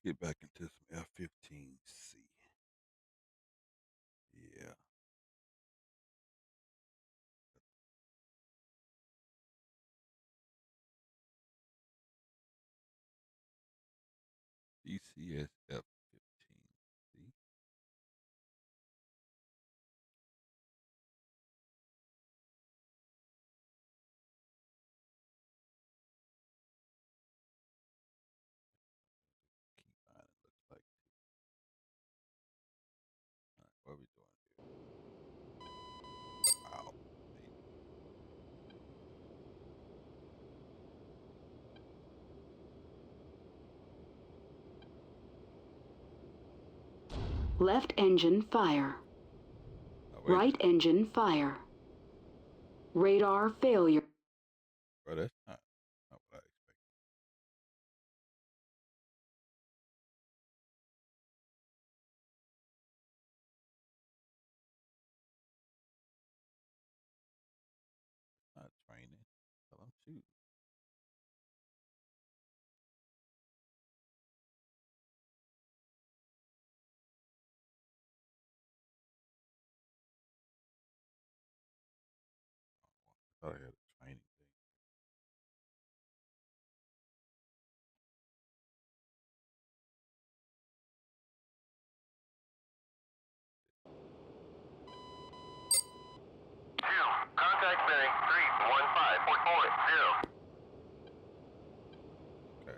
get back into some F-15C. Yeah. DCS F-15C. Keybind, it looks like. All right, what are we doing here? Wow. Left engine fire. Right engine fire. Radar failure. Bro, that's not what I expected. Not training. Tell them shoot. I thought I had a training thing. Contact bearing 315.40. Okay.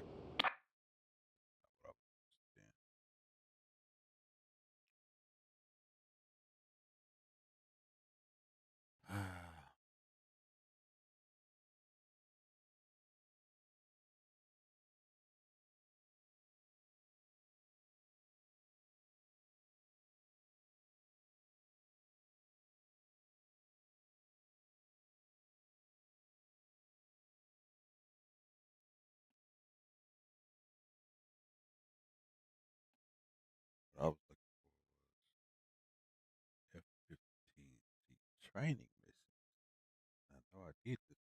What I was looking for was F-15C training missions. I know I did this one.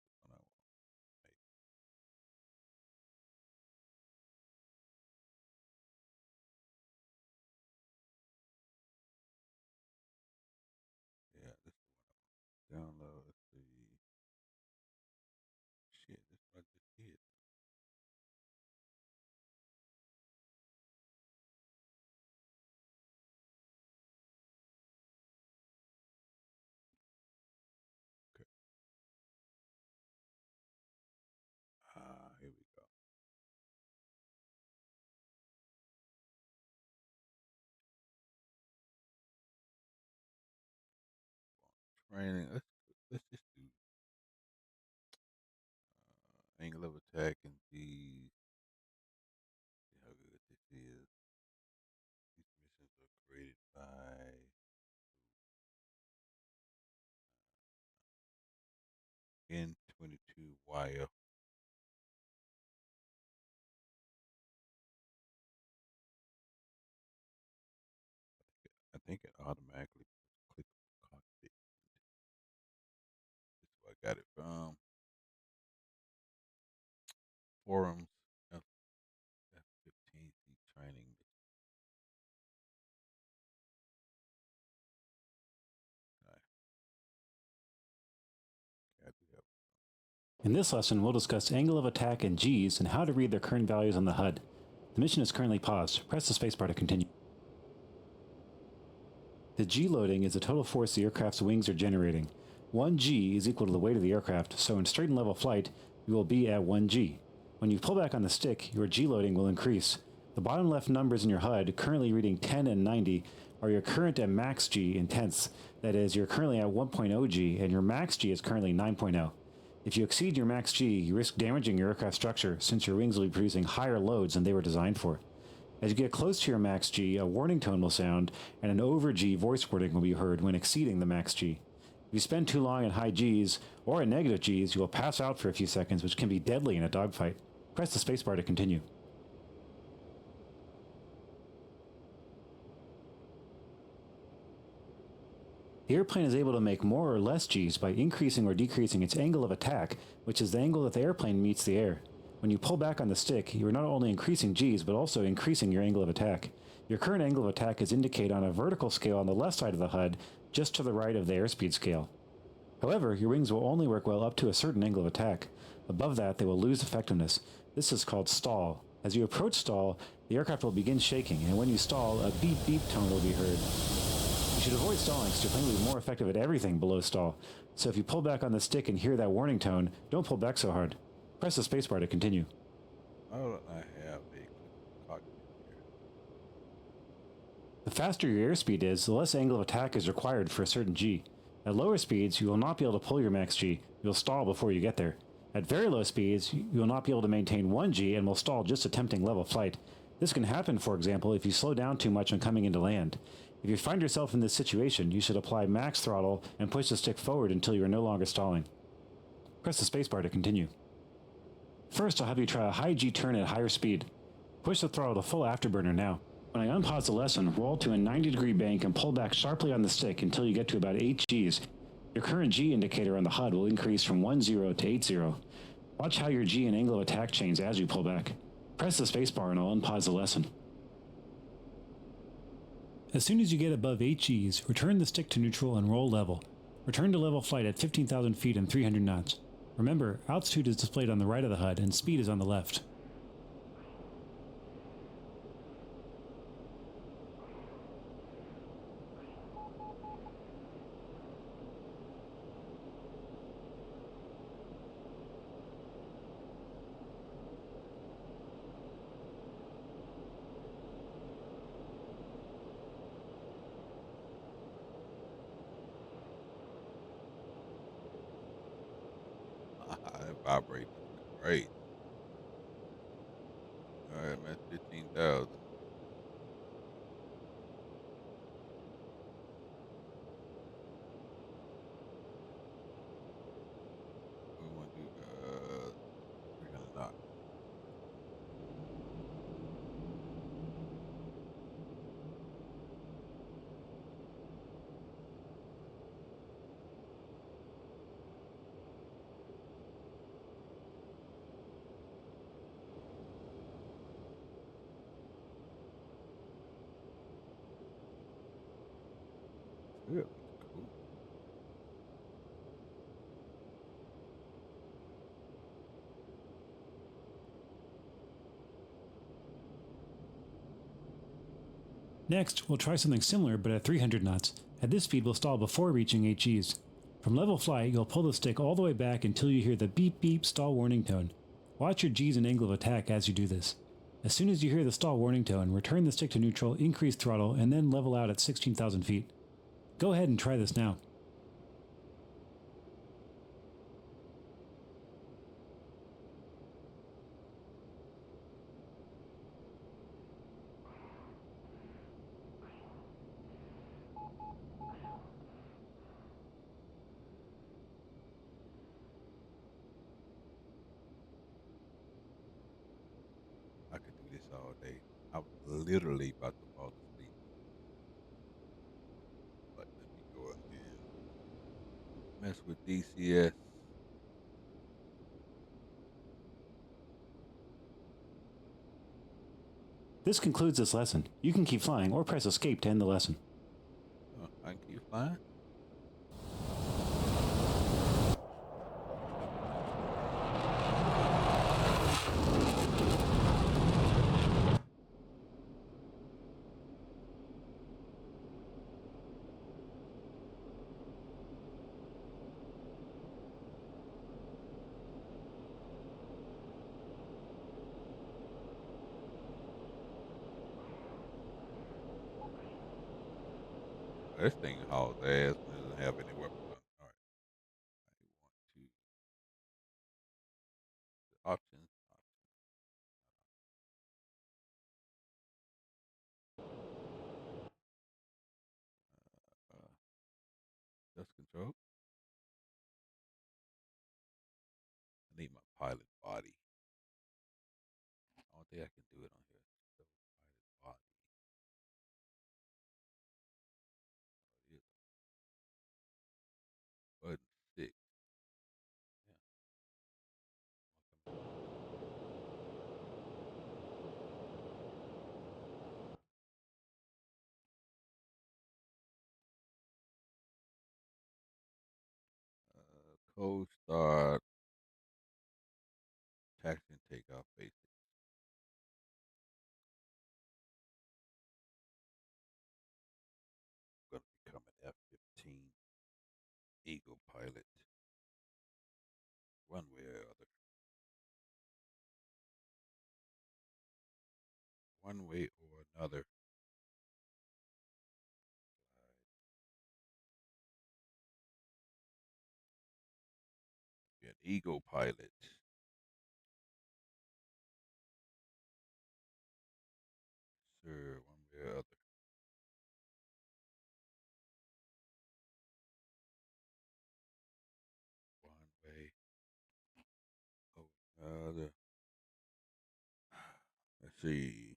One I want to make. Yeah, this is the one I want to download. Let's see. Shit, this is what I just did. Okay. Here we go. Training. Let's just do angle of attack and G's. See how good this is. These missions are created by N22YF. I think it automatically puts clickable cockpit. This is where I got it from. Forums F-15C training. In this lesson, we'll discuss angle of attack and Gs and how to read their current values on the HUD. The mission is currently paused. Press the spacebar to continue. The G loading is the total force the aircraft's wings are generating. 1 G is equal to the weight of the aircraft, so in straight and level flight, you will be at 1 G. When you pull back on the stick, your G loading will increase. The bottom left numbers in your HUD, currently reading 10 and 90, are your current and max G in tenths. That is, you're currently at 1.0 G, and your max G is currently 9.0. If you exceed your max G, you risk damaging your aircraft structure since your wings will be producing higher loads than they were designed for. As you get close to your max G, a warning tone will sound, and an over G voice wording will be heard when exceeding the max G. If you spend too long in high Gs or in negative Gs, you will pass out for a few seconds, which can be deadly in a dogfight. Press the spacebar to continue. The airplane is able to make more or less Gs by increasing or decreasing its angle of attack, which is the angle that the airplane meets the air. When you pull back on the stick, you are not only increasing Gs, but also increasing your angle of attack. Your current angle of attack is indicated on a vertical scale on the left side of the HUD, just to the right of the airspeed scale. However, your wings will only work well up to a certain angle of attack. Above that, they will lose effectiveness. This is called stall. As you approach stall, the aircraft will begin shaking, and when you stall, a beep beep tone will be heard. You should avoid stalling, so your plane will be more effective at everything below stall. So if you pull back on the stick and hear that warning tone, don't pull back so hard. Press the spacebar to continue. Why don't I have a cockpit here? The faster your airspeed is, the less angle of attack is required for a certain G. At lower speeds, you will not be able to pull your max G. You'll stall before you get there. At very low speeds, you will not be able to maintain 1 G and will stall just attempting level flight. This can happen, for example, if you slow down too much when coming into land. If you find yourself in this situation, you should apply max throttle and push the stick forward until you are no longer stalling. Press the spacebar to continue. First, I'll have you try a high G turn at higher speed. Push the throttle to full afterburner now. When I unpause the lesson, roll to a 90-degree bank and pull back sharply on the stick until you get to about 8 Gs. Your current G indicator on the HUD will increase from 10 to 80. Watch how your G and angle of attack change as you pull back. Press the spacebar and I'll unpause the lesson. As soon as you get above 8 Gs, return the stick to neutral and roll level. Return to level flight at 15,000 feet and 300 knots. Remember, altitude is displayed on the right of the HUD and speed is on the left. It vibrates great. All right, I'm at 15,000. We want to do 300 knots. Good. Cool. Next, we'll try something similar but at 300 knots. At this speed, we'll stall before reaching 8 Gs. From level flight, you'll pull the stick all the way back until you hear the beep beep stall warning tone. Watch your Gs and angle of attack as you do this. As soon as you hear the stall warning tone, return the stick to neutral, increase throttle, and then level out at 16,000 feet. Go ahead and try this now. I could do this all day. I was literally about to fall asleep. But let me go ahead. Mess with DCS. This concludes this lesson. You can keep flying or press escape to end the lesson. I can keep flying. This thing hauls ass and doesn't have any weapons on. All right. I want to options. control. I need my pilot body. I don't think I can do it on here. So pilot body. Button 6. Cold start. Taxi and takeoff basic. I'm gonna become an F-15 Eagle pilot. One way or other. One way or another. Be an Eagle pilot. Sir, one way or other. One way or another. Let's see.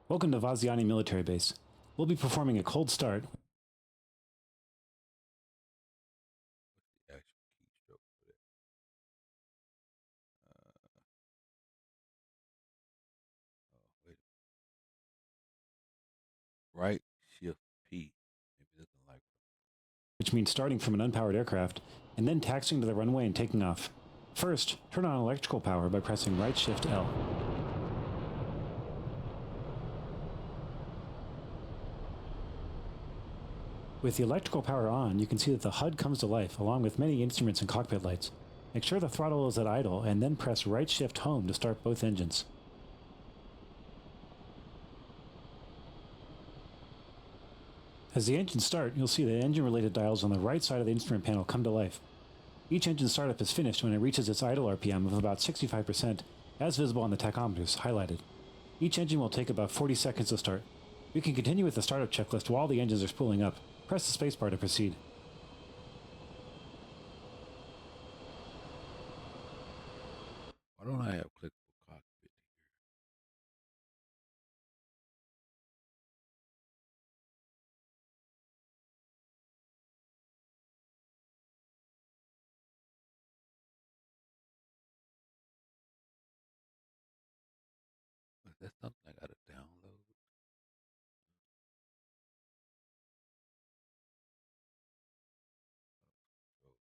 Welcome to Vaziani Military Base. We'll be performing a cold start. What's the actual keystroke for that? Wait. Right shift P. Maybe it doesn't like Which means starting from an unpowered aircraft, and then taxiing to the runway and taking off. First, turn on electrical power by pressing right shift L. With the electrical power on, you can see that the HUD comes to life along with many instruments and cockpit lights. Make sure the throttle is at idle and then press right shift home to start both engines. As the engines start, you'll see the engine-related dials on the right side of the instrument panel come to life. Each engine startup is finished when it reaches its idle RPM of about 65%, as visible on the tachometers, highlighted. Each engine will take about 40 seconds to start. You can continue with the startup checklist while the engines are spooling up. Press the spacebar to proceed. Why don't I have clickable cockpit here? Is that something I gotta download? Oh,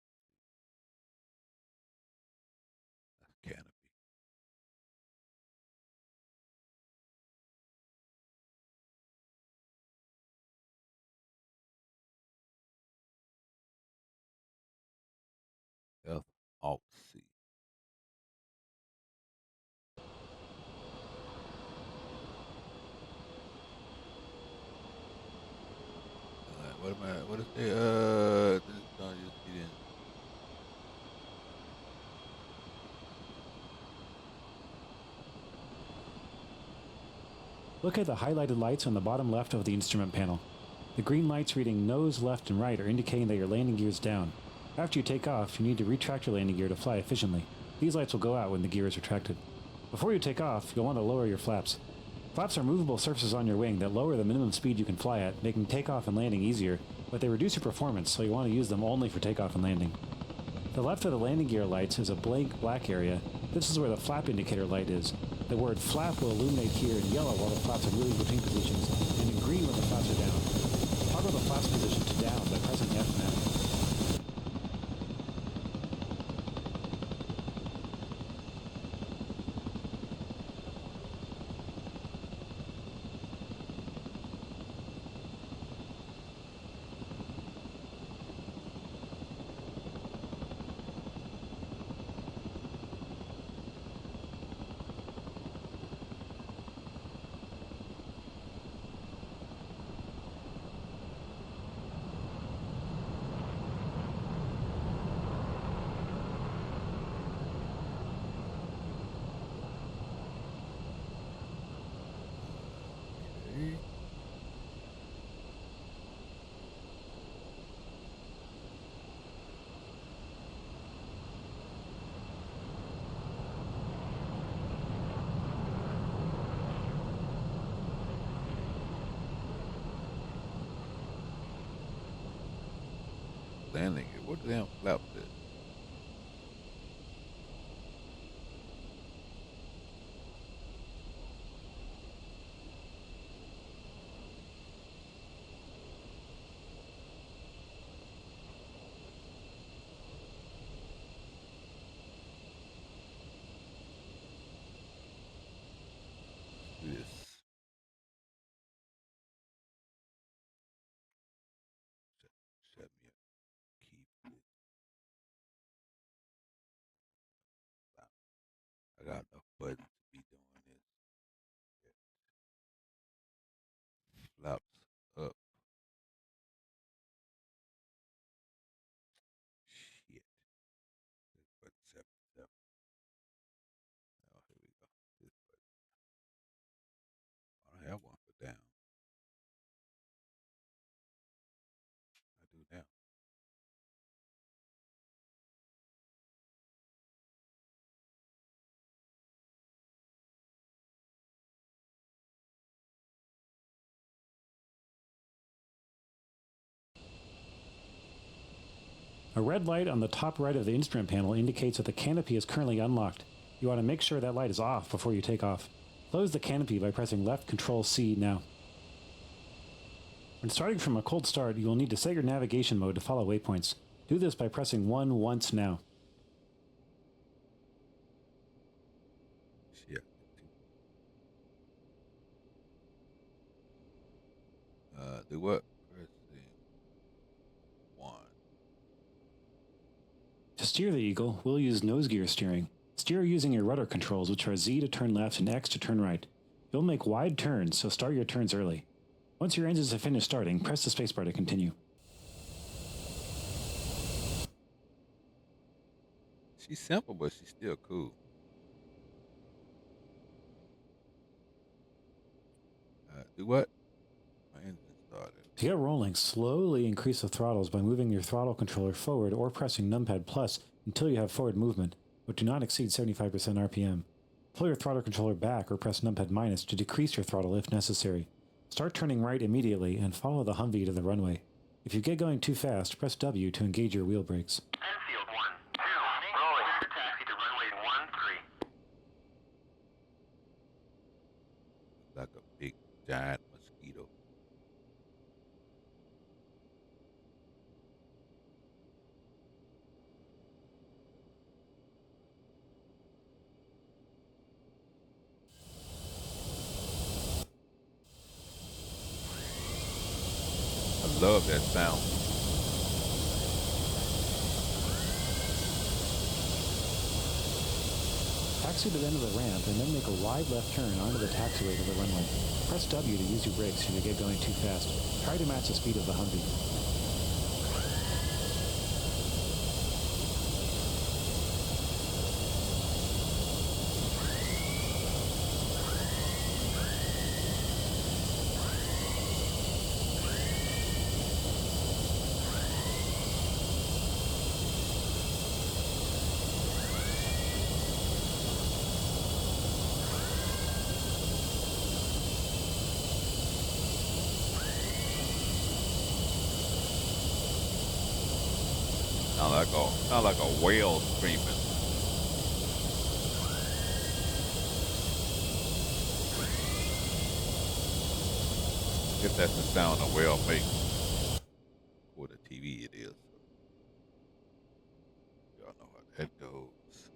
that's Canopy. F Alt C. What am I? What is the? This is not just get in. Look at the highlighted lights on the bottom left of the instrument panel. The green lights reading nose, left, and right are indicating that your landing gear is down. After you take off, you need to retract your landing gear to fly efficiently. These lights will go out when the gear is retracted. Before you take off, you'll want to lower your flaps. Flaps are movable surfaces on your wing that lower the minimum speed you can fly at, making takeoff and landing easier, but they reduce your performance, so you want to use them only for takeoff and landing. The left of the landing gear lights is a blank black area. This is where the flap indicator light is. The word flap will illuminate here in yellow while the flaps are moving between positions, and in green when the flaps are down. Toggle the flaps position to down by pressing F now. Landing it. What the damn flap is? Do this. Set me up. Keep it. I got enough buttons to be doing this. Flaps up. Shit. This button 77. Oh, here we go. This button. I don't have one for down. I do now. A red light on the top right of the instrument panel indicates that the canopy is currently unlocked. You want to make sure that light is off before you take off. Close the canopy by pressing left Control C now. When starting from a cold start, you will need to set your navigation mode to follow waypoints. Do this by pressing 1 once now. Shit. Do what? Pressing 1. To steer the Eagle, we'll use nose gear steering. Steer using your rudder controls, which are Z to turn left and X to turn right. You'll make wide turns, so start your turns early. Once your engines have finished starting, press the spacebar to continue. She's simple, but she's still cool. Do what? My engine started. To get rolling, slowly increase the throttles by moving your throttle controller forward or pressing numpad plus until you have forward movement, but do not exceed 75% RPM. Pull your throttle controller back or press numpad minus to decrease your throttle if necessary. Start turning right immediately and follow the Humvee to the runway. If you get going too fast, press W to engage your wheel brakes. Enfield 1, 2, rolling. Taxi to runway 13. Like a big, giant mosquito. I love that sound. Taxi to the end of the ramp and then make a wide left turn onto the taxiway to the runway. Press W to use your brakes if you get going too fast. Try to match the speed of the Humvee. Sound like a whale screaming. I guess that's the sound a whale makes. For the TV it is. Y'all know how that goes.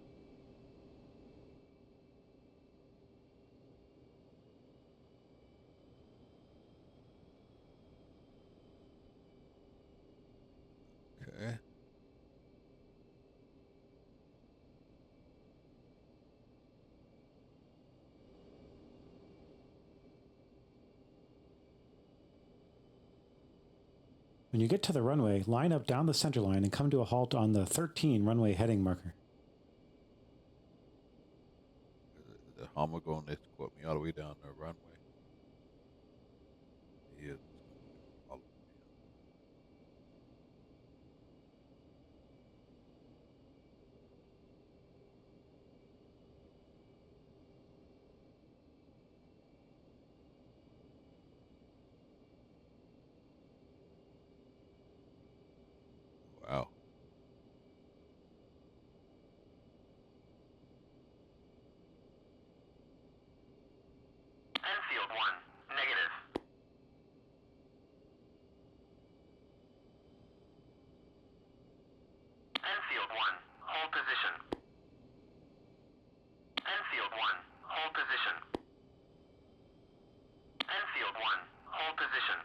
Okay. When you get to the runway, line up down the center line and come to a halt on the 13 runway heading marker. The Hummer going to escort me all the way down the runway. Yeah. All the way down. Wow. Enfield 1, negative. Enfield 1, hold position. Enfield 1, hold position. Enfield 1, hold position.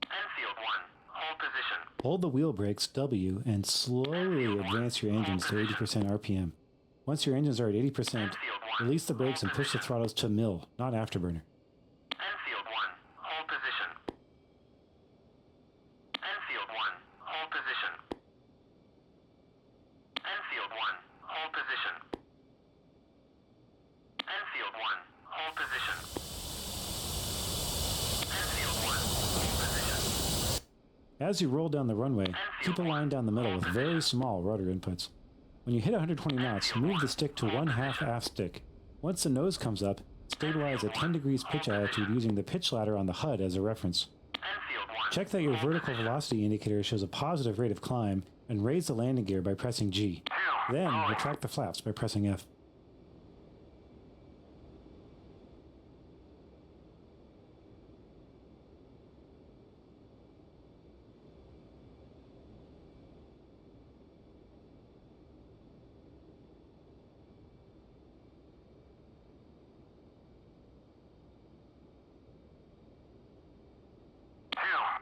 Enfield 1, hold position. Hold the wheel brakes W and slowly advance your engines to 80% RPM. Once your engines are at 80%, release the brakes and push the throttles to mill, not afterburner. Enfield 1, hold position. Enfield 1, hold position. Enfield 1, hold position. Enfield 1, hold position. Enfield 1, hold position. As you roll down the runway, keep a line down the middle with very small rotor inputs. When you hit 120 knots, move the stick to 1/2 aft stick. Once the nose comes up, stabilize at 10 degrees pitch attitude using the pitch ladder on the HUD as a reference. Enfield 1. Check that your vertical velocity indicator shows a positive rate of climb and raise the landing gear by pressing G. Then retract the flaps by pressing F.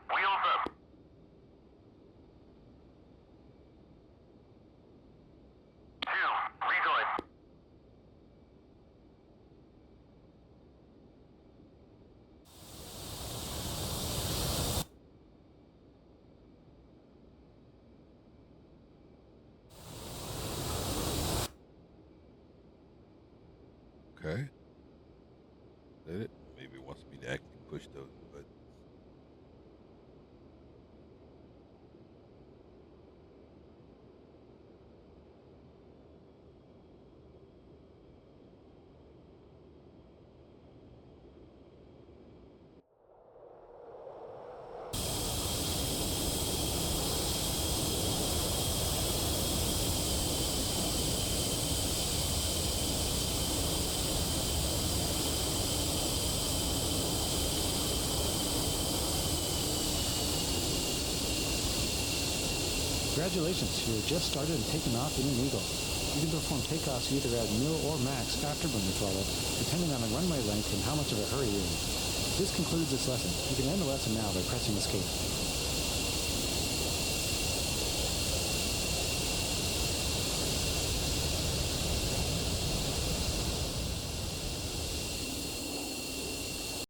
Wheels up. Rejoin. Okay. Did it? Maybe it wants me to actually push those buttons. Congratulations, you're just started and taken off in an Eagle. You can perform takeoffs either at mill or max afterburner throttle, depending on the runway length and how much of a hurry you're in. This concludes this lesson. You can end the lesson now by pressing escape.